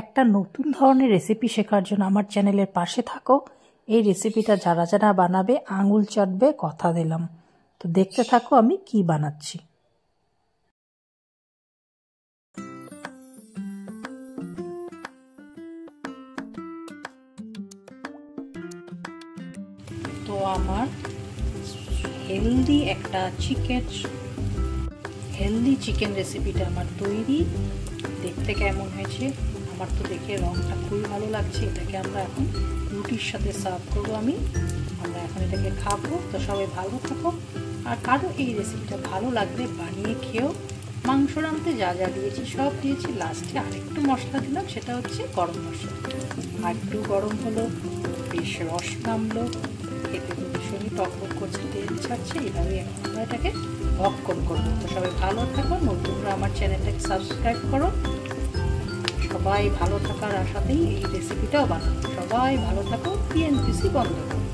একটা নতুন ধরনের রেসিপি শেখার জন্য আমার চ্যানেলের পাশে থাকো। এই রেসিপিটা যারা যারা বানাবে আঙুল চাটবে, কথা দিলাম। তো দেখতে থাকো আমি কি বানাচ্ছি। তো আমার হেলদি চিকেন রেসিপিটা আমার তৈরি। দেখতে কেমন হয়েছে? আমার তো দেখে রংটা খুবই ভালো লাগছে। এটাকে আমরা এখন রুটির সাথে সার্ভ করবো। আমরা এখন এটাকে খাবো। তো সবাই ভালো থাকো। আর কারো এই রেসিপিটা ভালো লাগলে বানিয়ে খেয়েও। মাংস রাঁধতে যা যা দিয়েছি সব দিয়েছি। লাস্টে আরেকটু মশলা দিলাম, সেটা হচ্ছে গরম মশলা। আর একটু গরম হলো, বেশ রস নামলো, খেতে তো ভীষণই টকবক করছে, তেল ছাড়ছে। এইভাবে এখন আমরা এটাকে ভক্ষণ করবো। তো সবাই ভালো থাকো। নতুনরা আমার চ্যানেলটাকে সাবস্ক্রাইব করো। সবাই ভালো থাকার আশাতেই এই রেসিপিটাও বানাবো। সবাই ভালো থাকো। পিএনপিসি বন্ধ করো।